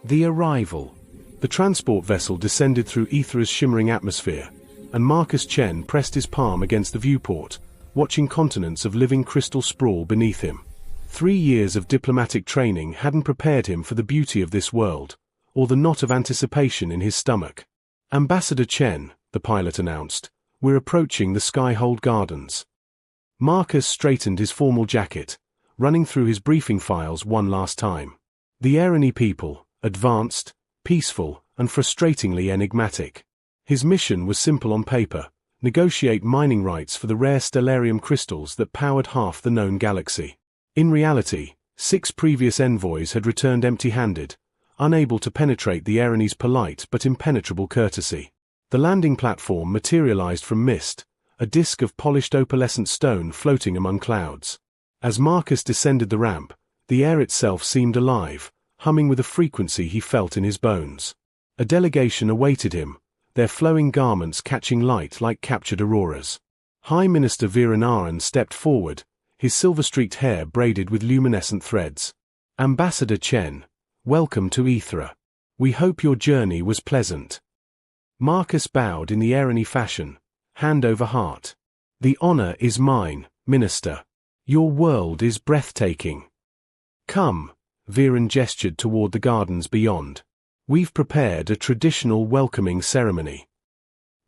The arrival. The transport vessel descended through Aethera's shimmering atmosphere, and Marcus Chen pressed his palm against the viewport, watching continents of living crystal sprawl beneath him. 3 years of diplomatic training hadn't prepared him for the beauty of this world, or the knot of anticipation in his stomach. "Ambassador Chen," the pilot announced, "we're approaching the Skyhold Gardens." Marcus straightened his formal jacket, running through his briefing files one last time. The Erini people, advanced, peaceful, and frustratingly enigmatic. His mission was simple on paper: negotiate mining rights for the rare stellarium crystals that powered half the known galaxy. In reality, 6 previous envoys had returned empty-handed, unable to penetrate the Erini's polite but impenetrable courtesy. The landing platform materialized from mist, a disk of polished opalescent stone floating among clouds. As Marcus descended the ramp, the air itself seemed alive, humming with a frequency he felt in his bones. A delegation awaited him, their flowing garments catching light like captured auroras. High Minister Viranaran stepped forward, his silver-streaked hair braided with luminescent threads. "Ambassador Chen, welcome to Aethera. We hope your journey was pleasant." Marcus bowed in the Erini fashion, hand over heart. "The honor is mine, Minister. Your world is breathtaking." "Come," Viran gestured toward the gardens beyond. "We've prepared a traditional welcoming ceremony."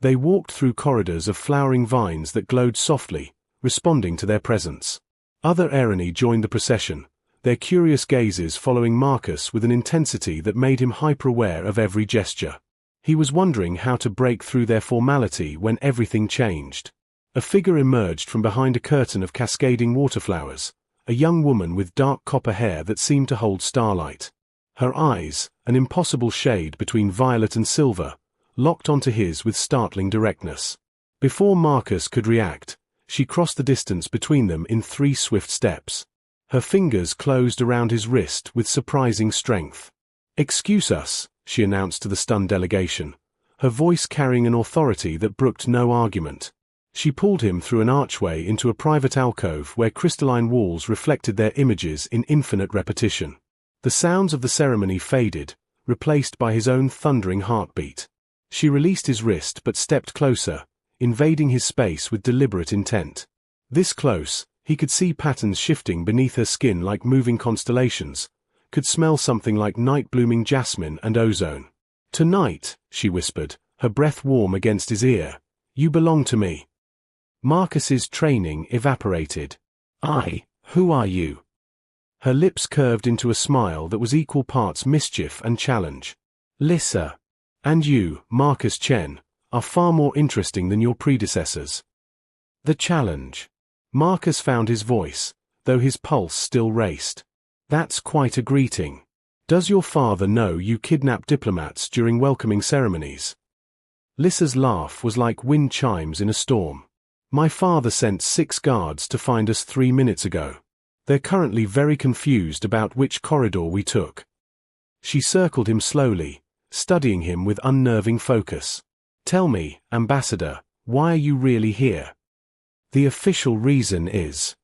They walked through corridors of flowering vines that glowed softly, responding to their presence. Other Erini joined the procession, their curious gazes following Marcus with an intensity that made him hyper-aware of every gesture. He was wondering how to break through their formality when everything changed. A figure emerged from behind a curtain of cascading waterflowers, a young woman with dark copper hair that seemed to hold starlight. Her eyes, an impossible shade between violet and silver, locked onto his with startling directness. Before Marcus could react, she crossed the distance between them in 3 swift steps. Her fingers closed around his wrist with surprising strength. "Excuse us," she announced to the stunned delegation, her voice carrying an authority that brooked no argument. She pulled him through an archway into a private alcove where crystalline walls reflected their images in infinite repetition. The sounds of the ceremony faded, replaced by his own thundering heartbeat. She released his wrist but stepped closer, invading his space with deliberate intent. This close, he could see patterns shifting beneath her skin like moving constellations, could smell something like night-blooming jasmine and ozone. "Tonight," she whispered, her breath warm against his ear, "you belong to me." Marcus's training evaporated. Who are you?" Her lips curved into a smile that was equal parts mischief and challenge. "Lissa. And you, Marcus Chen, are far more interesting than your predecessors." The challenge. Marcus found his voice, though his pulse still raced. "That's quite a greeting. Does your father know you kidnap diplomats during welcoming ceremonies?" Lissa's laugh was like wind chimes in a storm. "My father sent 6 guards to find us 3 minutes ago. They're currently very confused about which corridor we took." She circled him slowly, studying him with unnerving focus. "Tell me, Ambassador, why are you really here?" "The official reason is—"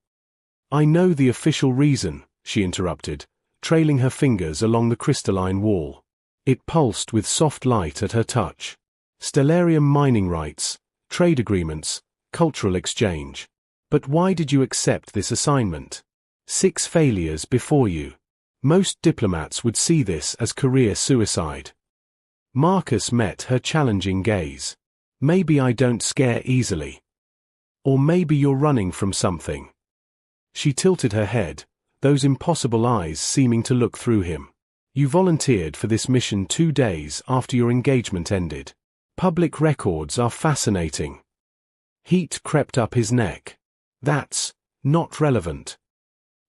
"I know the official reason," she interrupted, trailing her fingers along the crystalline wall. It pulsed with soft light at her touch. "Stellarium mining rights, trade agreements, cultural exchange. But why did you accept this assignment? 6 failures before you. Most diplomats would see this as career suicide." Marcus met her challenging gaze. "Maybe I don't scare easily. Or maybe you're running from something." She tilted her head, those impossible eyes seeming to look through him. "You volunteered for this mission 2 days after your engagement ended. Public records are fascinating." Heat crept up his neck. "That's not relevant."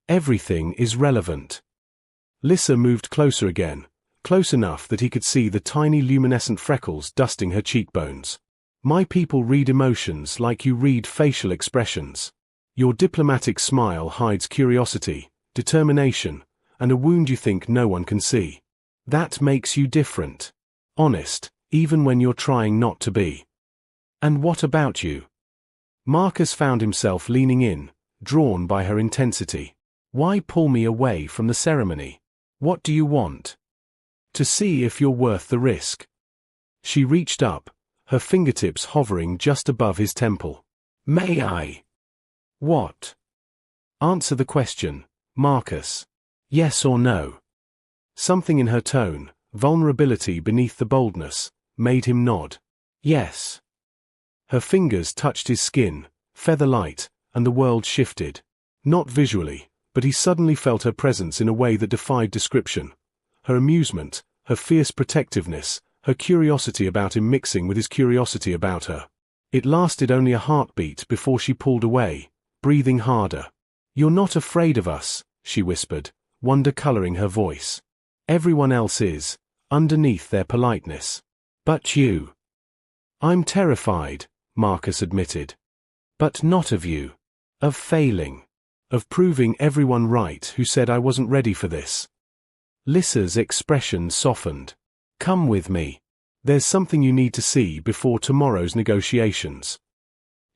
"Everything is relevant." Lissa moved closer again, close enough that he could see the tiny luminescent freckles dusting her cheekbones. "My people read emotions like you read facial expressions. Your diplomatic smile hides curiosity, determination, and a wound you think no one can see. That makes you different. Honest, even when you're trying not to be." "And what about you?" Marcus found himself leaning in, drawn by her intensity. "Why pull me away from the ceremony? What do you want?" To see if you're worth the risk. She reached up, her fingertips hovering just above his temple. May I? What? Answer the question, Marcus. Yes or no? Something in her tone, vulnerability beneath the boldness, made him nod. Yes. Her fingers touched his skin, feather-light, and the world shifted. Not visually, but he suddenly felt her presence in a way that defied description. Her amusement, her fierce protectiveness, her curiosity about him mixing with his curiosity about her. It lasted only a heartbeat before she pulled away, breathing harder. You're not afraid of us, she whispered, wonder coloring her voice. Everyone else is, underneath their politeness. But you. I'm terrified, Marcus admitted. But not of you. Of failing. Of proving everyone right who said I wasn't ready for this. Lissa's expression softened. Come with me. There's something you need to see before tomorrow's negotiations.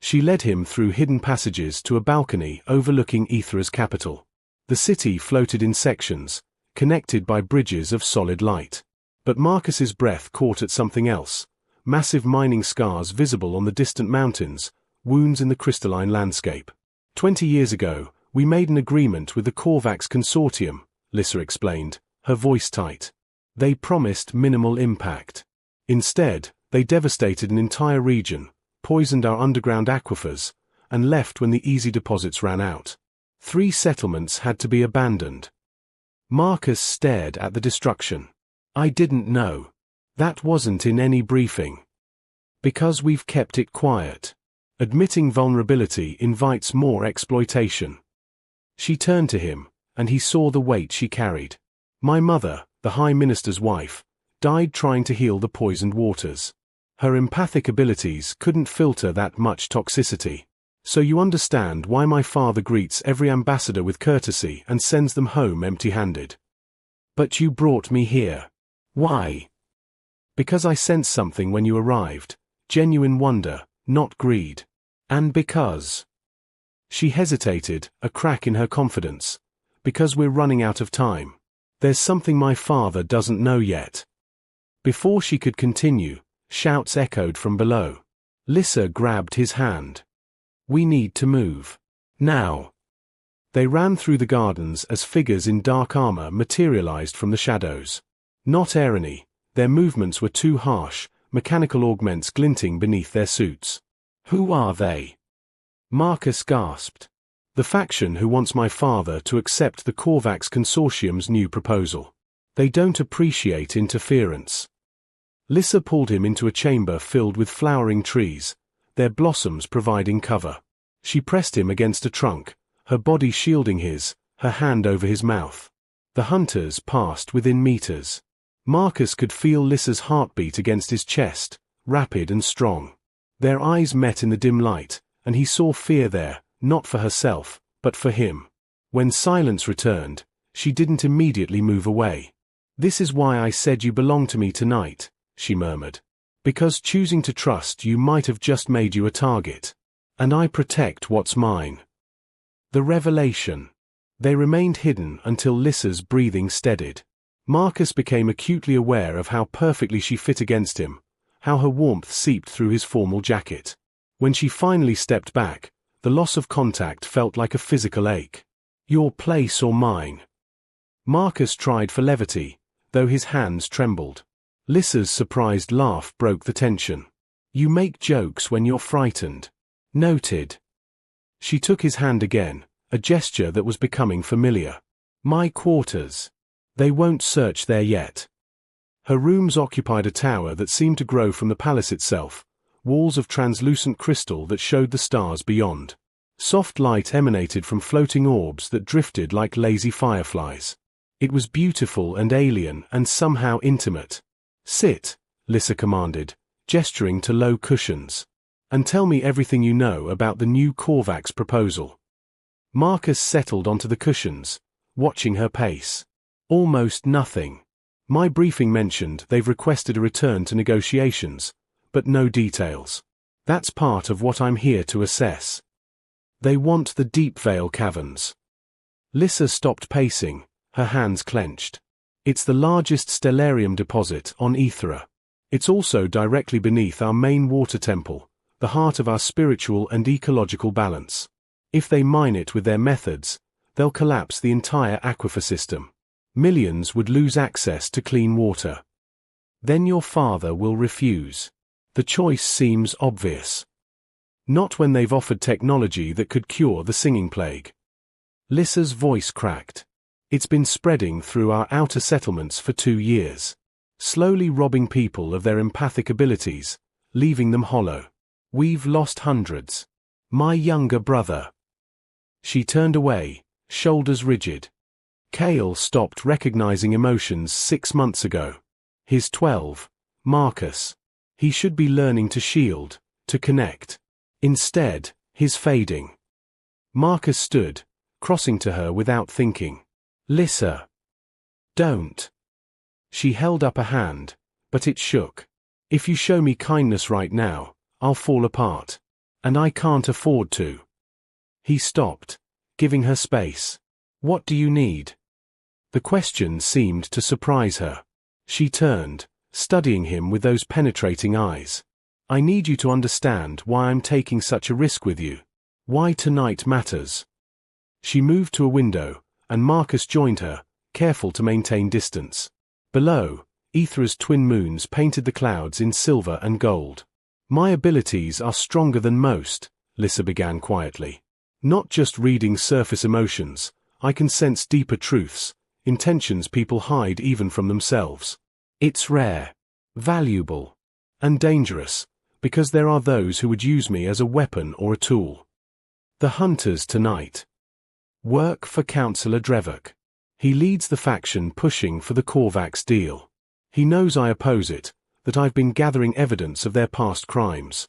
She led him through hidden passages to a balcony overlooking Aethra's capital. The city floated in sections, connected by bridges of solid light. But Marcus's breath caught at something else. Massive mining scars visible on the distant mountains, wounds in the crystalline landscape. 20 years ago, we made an agreement with the Korvax Consortium, Lissa explained, her voice tight. They promised minimal impact. Instead, they devastated an entire region, poisoned our underground aquifers, and left when the easy deposits ran out. 3 settlements had to be abandoned. Marcus stared at the destruction. I didn't know. That wasn't in any briefing. Because we've kept it quiet. Admitting vulnerability invites more exploitation. She turned to him, and he saw the weight she carried. My mother, the High Minister's wife, died trying to heal the poisoned waters. Her empathic abilities couldn't filter that much toxicity. So you understand why my father greets every ambassador with courtesy and sends them home empty-handed. But you brought me here. Why? Because I sensed something when you arrived, genuine wonder, not greed. And because... She hesitated, a crack in her confidence. Because we're running out of time. There's something my father doesn't know yet. Before she could continue, shouts echoed from below. Lissa grabbed his hand. We need to move. Now. They ran through the gardens as figures in dark armor materialized from the shadows. Not Erani, their movements were too harsh, mechanical augments glinting beneath their suits. Who are they? Marcus gasped. The faction who wants my father to accept the Korvax Consortium's new proposal. They don't appreciate interference. Lissa pulled him into a chamber filled with flowering trees, their blossoms providing cover. She pressed him against a trunk, her body shielding his, her hand over his mouth. The hunters passed within meters. Marcus could feel Lissa's heartbeat against his chest, rapid and strong. Their eyes met in the dim light, and he saw fear there, not for herself, but for him. When silence returned, she didn't immediately move away. This is why I said you belong to me tonight, she murmured. Because choosing to trust you might have just made you a target. And I protect what's mine. The revelation. They remained hidden until Lissa's breathing steadied. Marcus became acutely aware of how perfectly she fit against him, how her warmth seeped through his formal jacket. When she finally stepped back, the loss of contact felt like a physical ache. Your place or mine? Marcus tried for levity, though his hands trembled. Lissa's surprised laugh broke the tension. You make jokes when you're frightened. Noted. She took his hand again, a gesture that was becoming familiar. My quarters. They won't search there yet. Her rooms occupied a tower that seemed to grow from the palace itself, walls of translucent crystal that showed the stars beyond. Soft light emanated from floating orbs that drifted like lazy fireflies. It was beautiful and alien and somehow intimate. Sit, Lissa commanded, gesturing to low cushions. And tell me everything you know about the new Korvax proposal. Marcus settled onto the cushions, watching her pace. Almost nothing. My briefing mentioned they've requested a return to negotiations, but no details. That's part of what I'm here to assess. They want the Deep Veil Caverns. Lissa stopped pacing, her hands clenched. It's the largest stellarium deposit on Aethera. It's also directly beneath our main water temple, the heart of our spiritual and ecological balance. If they mine it with their methods, they'll collapse the entire aquifer system. Millions would lose access to clean water. Then your father will refuse. The choice seems obvious. Not when they've offered technology that could cure the singing plague. Lissa's voice cracked. It's been spreading through our outer settlements for 2 years, slowly robbing people of their empathic abilities, leaving them hollow. We've lost hundreds. My younger brother. She turned away, shoulders rigid. Cale stopped recognizing emotions 6 months ago. He's 12, Marcus. He should be learning to shield, to connect. Instead, he's fading. Marcus stood, crossing to her without thinking. Lissa. Don't. She held up a hand, but it shook. If you show me kindness right now, I'll fall apart. And I can't afford to. He stopped, giving her space. What do you need? The question seemed to surprise her. She turned, studying him with those penetrating eyes. I need you to understand why I'm taking such a risk with you. Why tonight matters. She moved to a window, and Marcus joined her, careful to maintain distance. Below, Aethera's twin moons painted the clouds in silver and gold. My abilities are stronger than most, Lissa began quietly. Not just reading surface emotions, I can sense deeper truths, intentions people hide even from themselves. It's rare, valuable, and dangerous, because there are those who would use me as a weapon or a tool. The hunters tonight work for Councillor Drevok. He leads the faction pushing for the Korvax deal. He knows I oppose it, that I've been gathering evidence of their past crimes.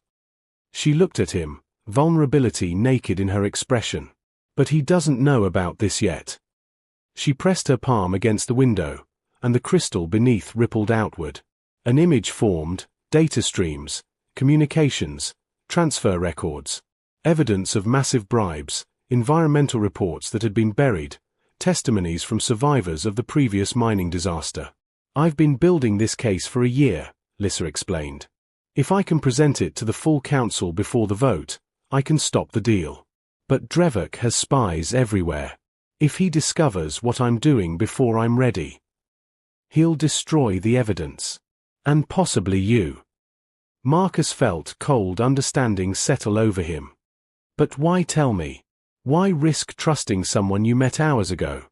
She looked at him, vulnerability naked in her expression. But he doesn't know about this yet. She pressed her palm against the window, and the crystal beneath rippled outward. An image formed, data streams, communications, transfer records, evidence of massive bribes, environmental reports that had been buried, testimonies from survivors of the previous mining disaster. I've been building this case for a year, Lissa explained. If I can present it to the full council before the vote, I can stop the deal. But Drevok has spies everywhere. If he discovers what I'm doing before I'm ready, he'll destroy the evidence. And possibly you. Marcus felt cold understanding settle over him. But why tell me? Why risk trusting someone you met hours ago?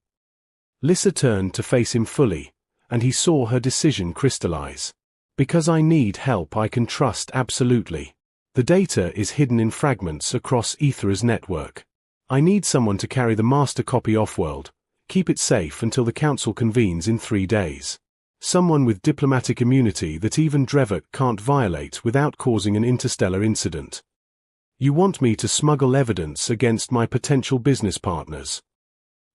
Lissa turned to face him fully, and he saw her decision crystallize. Because I need help I can trust absolutely. The data is hidden in fragments across Aethera's network. I need someone to carry the master copy off-world, keep it safe until the council convenes in 3 days. Someone with diplomatic immunity that even Drevok can't violate without causing an interstellar incident. You want me to smuggle evidence against my potential business partners.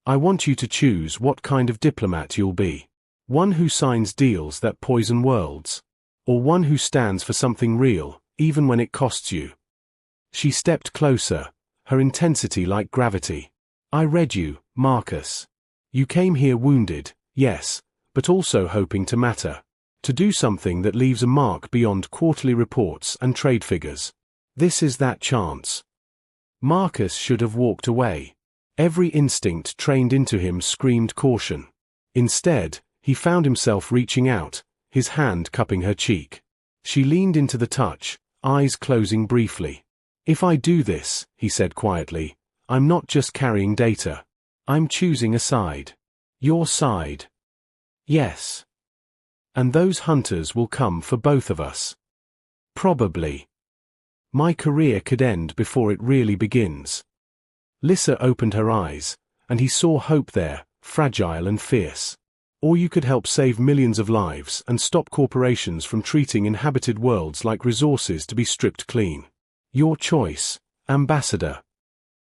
I want you to choose what kind of diplomat you'll be. One who signs deals that poison worlds. Or one who stands for something real, even when it costs you. She stepped closer, her intensity like gravity. I read you, Marcus. You came here wounded, yes, but also hoping to matter. To do something that leaves a mark beyond quarterly reports and trade figures. This is that chance. Marcus should have walked away. Every instinct trained into him screamed caution. Instead, he found himself reaching out, his hand cupping her cheek. She leaned into the touch, eyes closing briefly. If I do this, he said quietly, I'm not just carrying data. I'm choosing a side. Your side. Yes. And those hunters will come for both of us. Probably. My career could end before it really begins. Lissa opened her eyes, and he saw hope there, fragile and fierce. Or you could help save millions of lives and stop corporations from treating inhabited worlds like resources to be stripped clean. Your choice, Ambassador.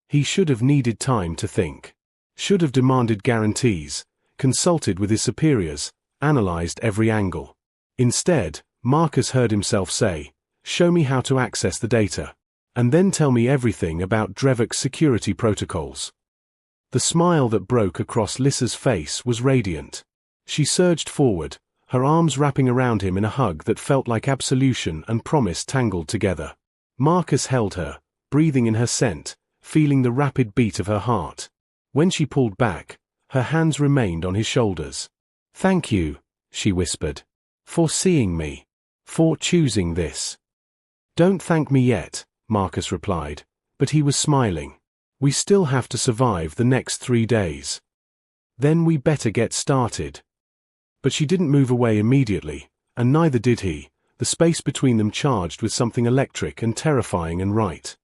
He should have needed time to think. Should have demanded guarantees, consulted with his superiors, analyzed every angle. Instead, Marcus heard himself say, show me how to access the data. And then tell me everything about Drevok's security protocols. The smile that broke across Lissa's face was radiant. She surged forward, her arms wrapping around him in a hug that felt like absolution and promise tangled together. Marcus held her, breathing in her scent, feeling the rapid beat of her heart. When she pulled back, her hands remained on his shoulders. "Thank you," she whispered. "For seeing me. For choosing this." "Don't thank me yet," Marcus replied, but he was smiling. "We still have to survive the next 3 days. Then we better get started." But she didn't move away immediately, and neither did he, the space between them charged with something electric and terrifying and right.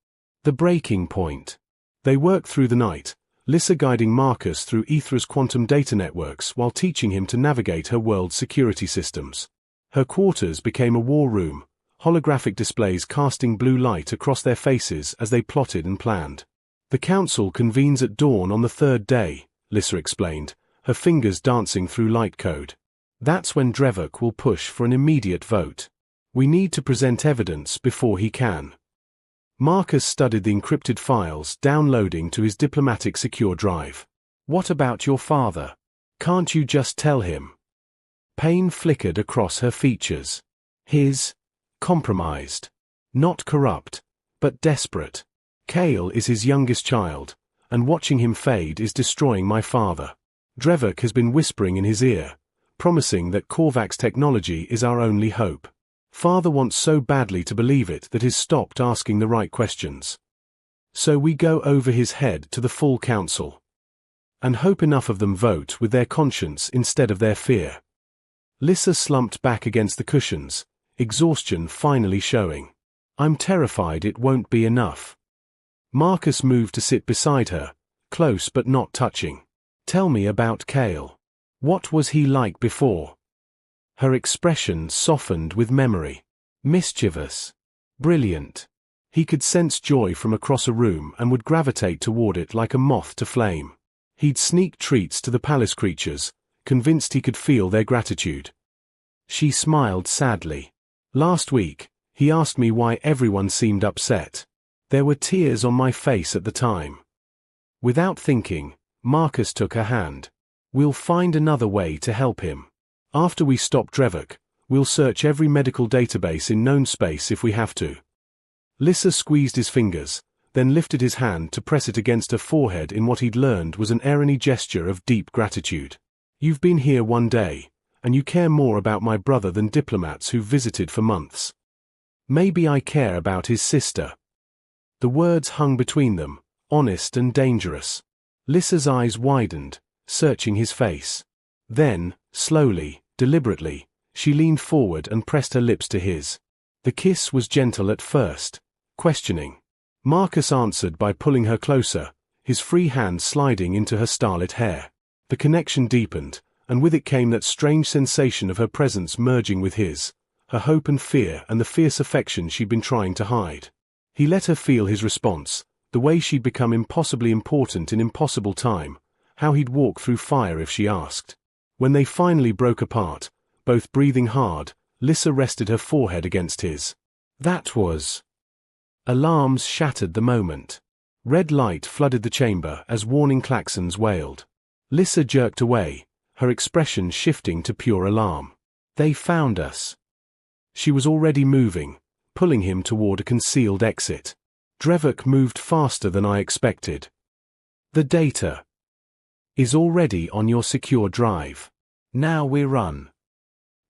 The breaking point. They worked through the night, Lissa guiding Marcus through Aethra's quantum data networks while teaching him to navigate her world's security systems. Her quarters became a war room, holographic displays casting blue light across their faces as they plotted and planned. "The council convenes at dawn on the 3rd day," Lissa explained, her fingers dancing through light code. "That's when Drevok will push for an immediate vote. We need to present evidence before he can." Marcus studied the encrypted files downloading to his diplomatic secure drive. "What about your father? Can't you just tell him?" Pain flickered across her features. Compromised. Not corrupt, but desperate. Kale is his youngest child, and watching him fade is destroying my father. Drevok has been whispering in his ear, promising that Korvax technology is our only hope. Father wants so badly to believe it that he's stopped asking the right questions. So we go over his head to the full council. And hope enough of them vote with their conscience instead of their fear. Lissa slumped back against the cushions, exhaustion finally showing. "I'm terrified it won't be enough." Marcus moved to sit beside her, close but not touching. "Tell me about Kale. What was he like before?" Her expression softened with memory. Mischievous. Brilliant. He could sense joy from across a room and would gravitate toward it like a moth to flame. He'd sneak treats to the palace creatures, convinced he could feel their gratitude. She smiled sadly. "Last week, he asked me why everyone seemed upset. There were tears on my face at the time." Without thinking, Marcus took her hand. "We'll find another way to help him. After we stop Drevok, we'll search every medical database in known space if we have to." Lissa squeezed his fingers, then lifted his hand to press it against her forehead in what he'd learned was an errany gesture of deep gratitude. "You've been here 1 day, and you care more about my brother than diplomats who've visited for months. Maybe I care about his sister." The words hung between them, honest and dangerous. Lissa's eyes widened, searching his face. Then, slowly, deliberately, she leaned forward and pressed her lips to his. The kiss was gentle at first, questioning. Marcus answered by pulling her closer, his free hand sliding into her starlit hair. The connection deepened, and with it came that strange sensation of her presence merging with his, her hope and fear and the fierce affection she'd been trying to hide. He let her feel his response, the way she'd become impossibly important in impossible time, how he'd walk through fire if she asked. When they finally broke apart, both breathing hard, Lissa rested her forehead against his. That was... Alarms shattered the moment. Red light flooded the chamber as warning klaxons wailed. Lissa jerked away, her expression shifting to pure alarm. "They found us." She was already moving, pulling him toward a concealed exit. "Drevok moved faster than I expected. The data is already on your secure drive. Now we run."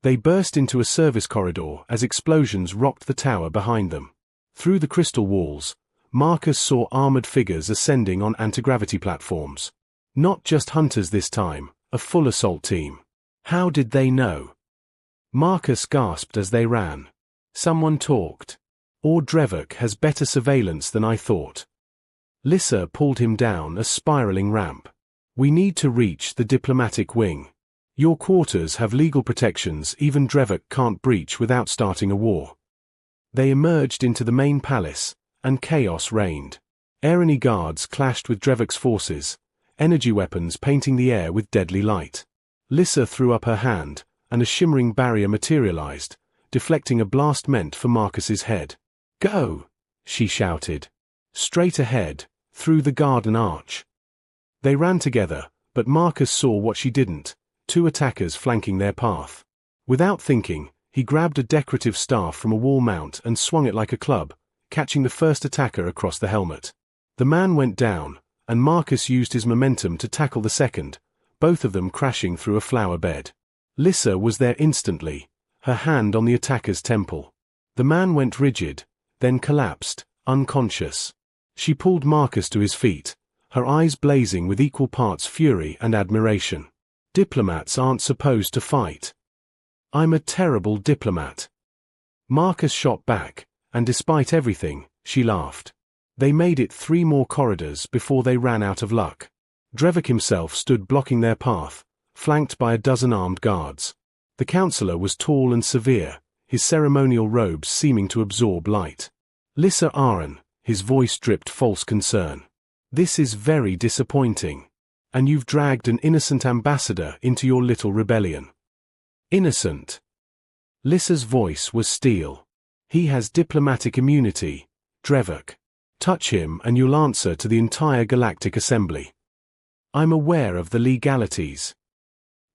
They burst into a service corridor as explosions rocked the tower behind them. Through the crystal walls, Marcus saw armored figures ascending on anti-gravity platforms. Not just hunters this time, a full assault team. How did they know? Marcus gasped as they ran. "Someone talked. Or Drevok has better surveillance than I thought." Lissa pulled him down a spiraling ramp. "We need to reach the diplomatic wing. Your quarters have legal protections even Drevok can't breach without starting a war." They emerged into the main palace, and chaos reigned. Errani guards clashed with Drevok's forces, energy weapons painting the air with deadly light. Lissa threw up her hand, and a shimmering barrier materialized, deflecting a blast meant for Marcus's head. "Go!" she shouted. Straight ahead, through the garden arch. They ran together, but Marcus saw what she didn't, two attackers flanking their path. Without thinking, he grabbed a decorative staff from a wall mount and swung it like a club, catching the first attacker across the helmet. The man went down, and Marcus used his momentum to tackle the second, both of them crashing through a flower bed. Lissa was there instantly, her hand on the attacker's temple. The man went rigid, then collapsed, unconscious. She pulled Marcus to his feet, her eyes blazing with equal parts fury and admiration. Diplomats aren't supposed to fight. I'm a terrible diplomat. Marcus shot back, and despite everything, she laughed. They made it 3 more corridors before they ran out of luck. Drevik himself stood blocking their path, flanked by a dozen armed guards. The counselor was tall and severe, his ceremonial robes seeming to absorb light. Lissa Aaron, his voice dripped false concern. This is very disappointing. And you've dragged an innocent ambassador into your little rebellion. Innocent. Lissa's voice was steel. He has diplomatic immunity, Drevik. Touch him and you'll answer to the entire Galactic Assembly. I'm aware of the legalities.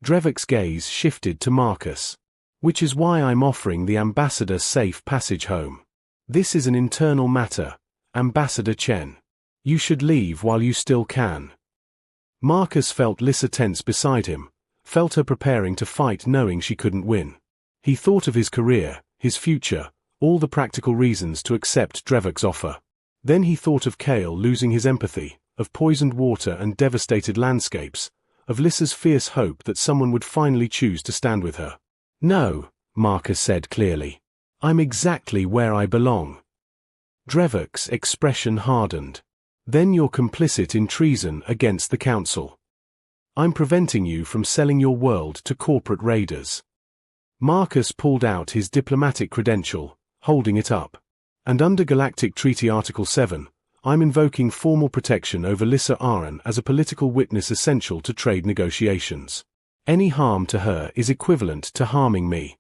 Drevik's gaze shifted to Marcus. Which is why I'm offering the ambassador safe passage home. This is an internal matter, Ambassador Chen. You should leave while you still can. Marcus felt Lissa tense beside him, felt her preparing to fight knowing she couldn't win. He thought of his career, his future, all the practical reasons to accept Drevik's offer. Then he thought of Kale losing his empathy, of poisoned water and devastated landscapes, of Lissa's fierce hope that someone would finally choose to stand with her. No, Marcus said clearly. I'm exactly where I belong. Drevik's expression hardened. Then you're complicit in treason against the Council. I'm preventing you from selling your world to corporate raiders. Marcus pulled out his diplomatic credential, holding it up. And under Galactic Treaty Article 7, I'm invoking formal protection over Lissa Aaron as a political witness essential to trade negotiations. Any harm to her is equivalent to harming me.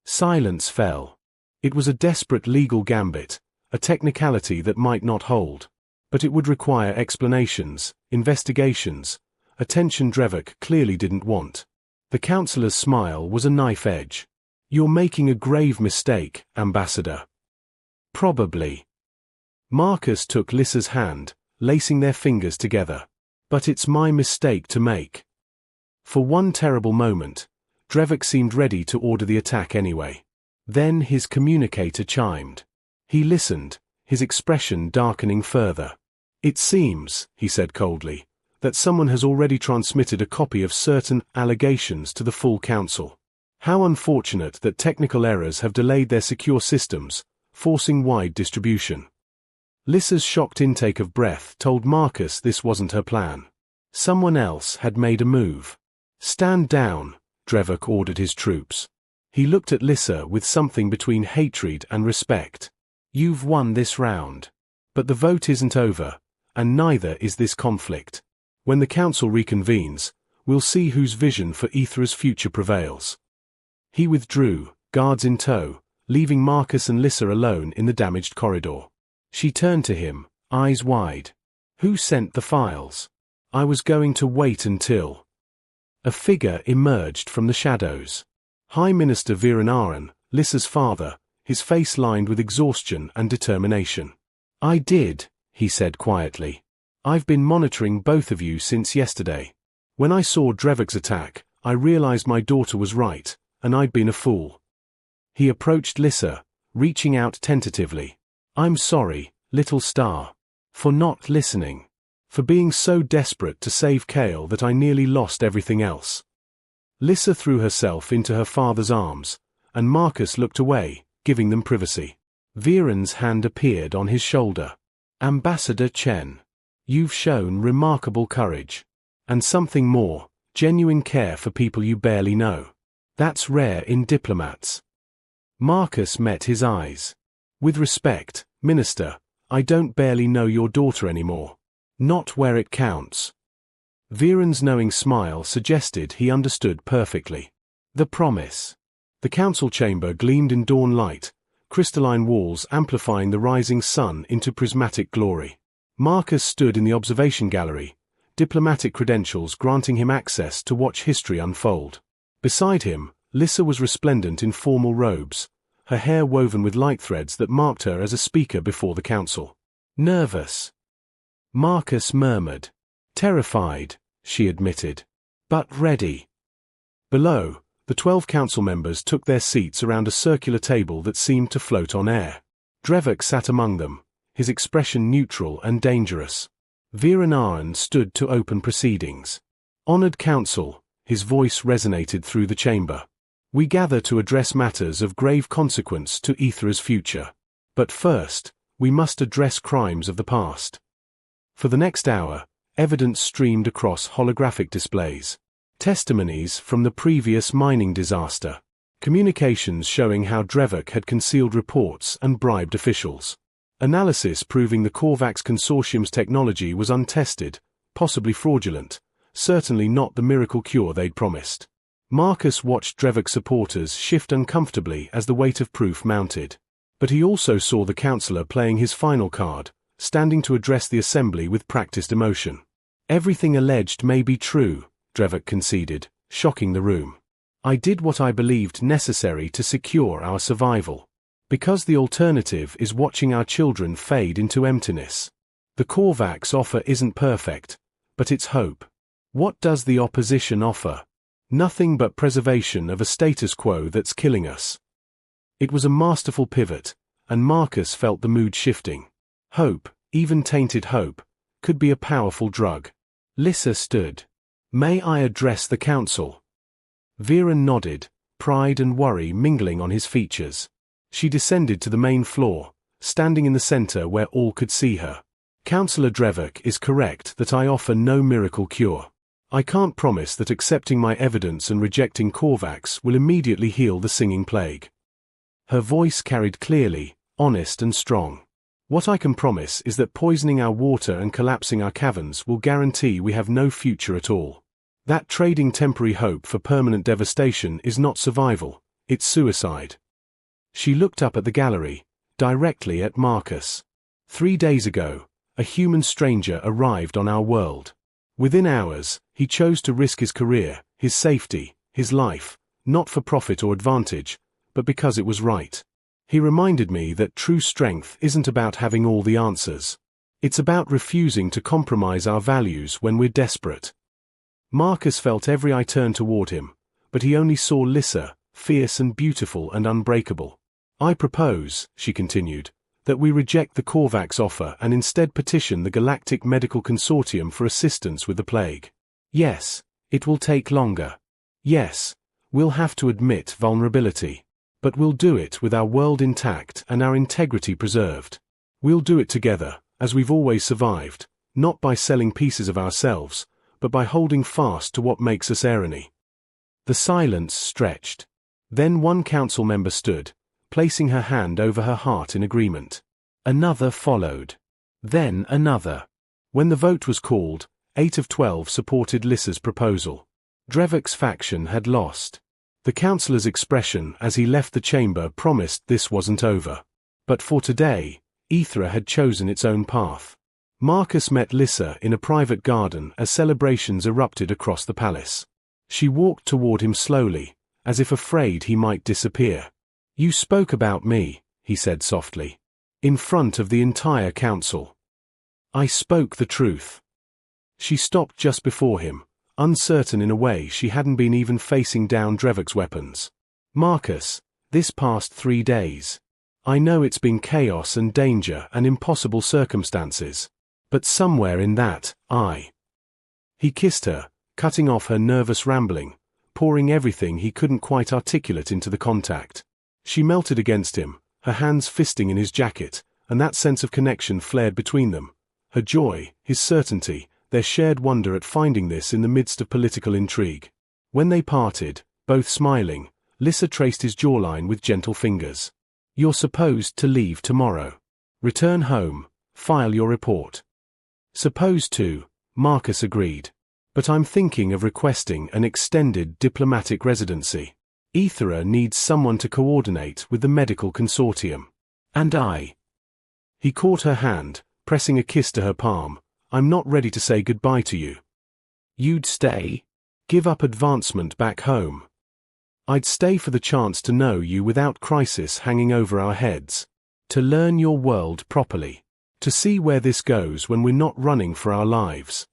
Silence fell. It was a desperate legal gambit, a technicality that might not hold. But it would require explanations, investigations, attention Drevik clearly didn't want. The counselor's smile was a knife edge. You're making a grave mistake, Ambassador. Probably. Marcus took Lissa's hand, lacing their fingers together. But it's my mistake to make. For one terrible moment, Drevik seemed ready to order the attack anyway. Then his communicator chimed. He listened, his expression darkening further. It seems, he said coldly, that someone has already transmitted a copy of certain allegations to the full council. How unfortunate that technical errors have delayed their secure systems, forcing wide distribution. Lissa's shocked intake of breath told Marcus this wasn't her plan. Someone else had made a move. Stand down, Drevik ordered his troops. He looked at Lissa with something between hatred and respect. You've won this round. But the vote isn't over, and neither is this conflict. When the council reconvenes, we'll see whose vision for Aethera's future prevails. He withdrew, guards in tow, leaving Marcus and Lissa alone in the damaged corridor. She turned to him, eyes wide. Who sent the files? I was going to wait until. A figure emerged from the shadows. High Minister Viren Aaron, Lissa's father, his face lined with exhaustion and determination. I did, he said quietly. I've been monitoring both of you since yesterday. When I saw Drevik's attack, I realized my daughter was right, and I'd been a fool. He approached Lissa, reaching out tentatively. I'm sorry, little star. For not listening. For being so desperate to save Kale that I nearly lost everything else. Lissa threw herself into her father's arms, and Marcus looked away, giving them privacy. Viren's hand appeared on his shoulder. Ambassador Chen. You've shown remarkable courage. And something more, genuine care for people you barely know. That's rare in diplomats. Marcus met his eyes. With respect, Minister, I don't barely know your daughter anymore. Not where it counts. Viren's knowing smile suggested he understood perfectly. The promise. The council chamber gleamed in dawn light, crystalline walls amplifying the rising sun into prismatic glory. Marcus stood in the observation gallery, diplomatic credentials granting him access to watch history unfold. Beside him, Lissa was resplendent in formal robes, her hair woven with light threads that marked her as a speaker before the council. Nervous, Marcus murmured. Terrified, she admitted. But ready. Below, the 12 council members took their seats around a circular table that seemed to float on air. Drevok sat among them, his expression neutral and dangerous. Viren stood to open proceedings. Honored council, his voice resonated through the chamber. We gather to address matters of grave consequence to Aethera's future. But first, we must address crimes of the past. For the next hour, evidence streamed across holographic displays. Testimonies from the previous mining disaster. Communications showing how Drevok had concealed reports and bribed officials. Analysis proving the Korvax Consortium's technology was untested, possibly fraudulent, certainly not the miracle cure they'd promised. Marcus watched Drevok's supporters shift uncomfortably as the weight of proof mounted. But he also saw the councillor playing his final card, standing to address the assembly with practiced emotion. Everything alleged may be true, Drevok conceded, shocking the room. I did what I believed necessary to secure our survival. Because the alternative is watching our children fade into emptiness. The Korvax offer isn't perfect, but it's hope. What does the opposition offer? Nothing but preservation of a status quo that's killing us. It was a masterful pivot, and Marcus felt the mood shifting. Hope, even tainted hope, could be a powerful drug. Lissa stood. May I address the council? Viren nodded, pride and worry mingling on his features. She descended to the main floor, standing in the center where all could see her. Councillor Drevok is correct that I offer no miracle cure. I can't promise that accepting my evidence and rejecting Korvax will immediately heal the singing plague. Her voice carried clearly, honest and strong. What I can promise is that poisoning our water and collapsing our caverns will guarantee we have no future at all. That trading temporary hope for permanent devastation is not survival, it's suicide. She looked up at the gallery, directly at Marcus. 3 days ago, a human stranger arrived on our world. Within hours, he chose to risk his career, his safety, his life, not for profit or advantage, but because it was right. He reminded me that true strength isn't about having all the answers. It's about refusing to compromise our values when we're desperate. Marcus felt every eye turn toward him, but he only saw Lissa, fierce and beautiful and unbreakable. I propose, she continued, that we reject the Korvax offer and instead petition the Galactic Medical Consortium for assistance with the plague. Yes, it will take longer. Yes, we'll have to admit vulnerability. But we'll do it with our world intact and our integrity preserved. We'll do it together, as we've always survived, not by selling pieces of ourselves, but by holding fast to what makes us Erani. The silence stretched. Then one council member stood, placing her hand over her heart in agreement. Another followed. Then another. When the vote was called, 8 of 12 supported Lissa's proposal. Drevok's faction had lost. The councillor's expression as he left the chamber promised this wasn't over. But for today, Aethera had chosen its own path. Marcus met Lissa in a private garden as celebrations erupted across the palace. She walked toward him slowly, as if afraid he might disappear. You spoke about me, he said softly. In front of the entire council. I spoke the truth. She stopped just before him, uncertain in a way she hadn't been even facing down Drevok's weapons. Marcus, this past 3 days. I know it's been chaos and danger and impossible circumstances. But somewhere in that, He kissed her, cutting off her nervous rambling, pouring everything he couldn't quite articulate into the contact. She melted against him, her hands fisting in his jacket, and that sense of connection flared between them. Her joy, his certainty, their shared wonder at finding this in the midst of political intrigue. When they parted, both smiling, Lissa traced his jawline with gentle fingers. You're supposed to leave tomorrow. Return home, file your report. Supposed to, Marcus agreed. But I'm thinking of requesting an extended diplomatic residency. Aethera needs someone to coordinate with the medical consortium. And I. He caught her hand, pressing a kiss to her palm. I'm not ready to say goodbye to you, You'd stay? Give up advancement back home? I'd stay for the chance to know you without crisis hanging over our heads. To learn your world properly. To see where this goes when we're not running for our lives.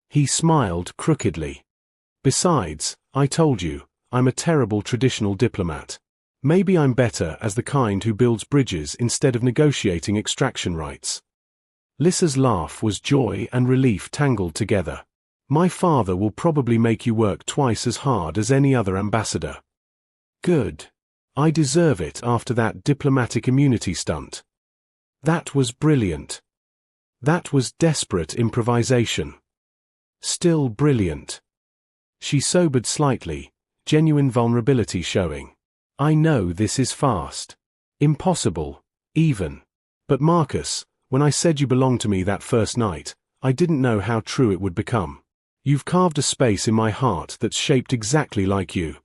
He smiled crookedly. Besides, I told you, I'm a terrible traditional diplomat. Maybe I'm better as the kind who builds bridges instead of negotiating extraction rights. Lissa's laugh was joy and relief tangled together. My father will probably make you work twice as hard as any other ambassador. Good. I deserve it after that diplomatic immunity stunt. That was brilliant. That was desperate improvisation. Still brilliant. She sobered slightly, genuine vulnerability showing. I know this is fast. Impossible, even. But Marcus, when I said you belonged to me that first night, I didn't know how true it would become. You've carved a space in my heart that's shaped exactly like you.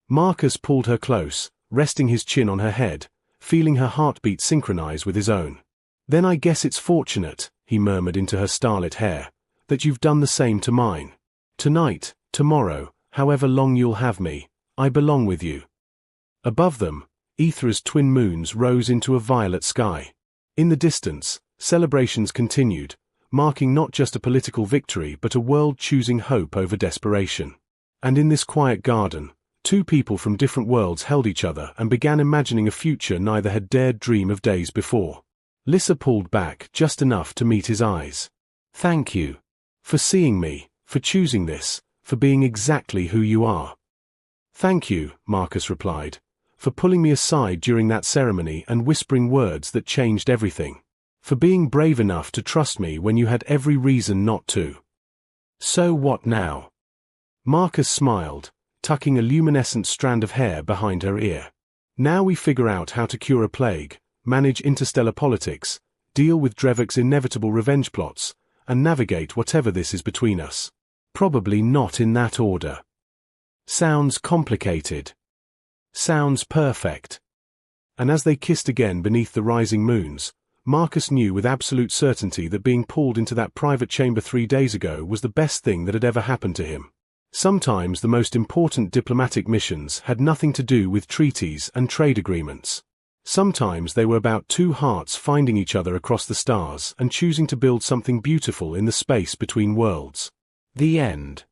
Marcus pulled her close, resting his chin on her head, feeling her heartbeat synchronize with his own. Then I guess it's fortunate, he murmured into her starlit hair, that you've done the same to mine. Tonight, tomorrow, however long you'll have me, I belong with you. Above them, Aethra's twin moons rose into a violet sky. In the distance, celebrations continued, marking not just a political victory but a world choosing hope over desperation. And in this quiet garden, two people from different worlds held each other and began imagining a future neither had dared dream of days before. Lissa pulled back just enough to meet his eyes. Thank you. For seeing me, for choosing this, for being exactly who you are. Thank you, Marcus replied, for pulling me aside during that ceremony and whispering words that changed everything. For being brave enough to trust me when you had every reason not to. So what now? Marcus smiled, tucking a luminescent strand of hair behind her ear. Now we figure out how to cure a plague, manage interstellar politics, deal with Drevek's inevitable revenge plots, and navigate whatever this is between us. Probably not in that order. Sounds complicated. Sounds perfect. And as they kissed again beneath the rising moons, Marcus knew with absolute certainty that being pulled into that private chamber 3 days ago was the best thing that had ever happened to him. Sometimes the most important diplomatic missions had nothing to do with treaties and trade agreements. Sometimes they were about two hearts finding each other across the stars and choosing to build something beautiful in the space between worlds. The end.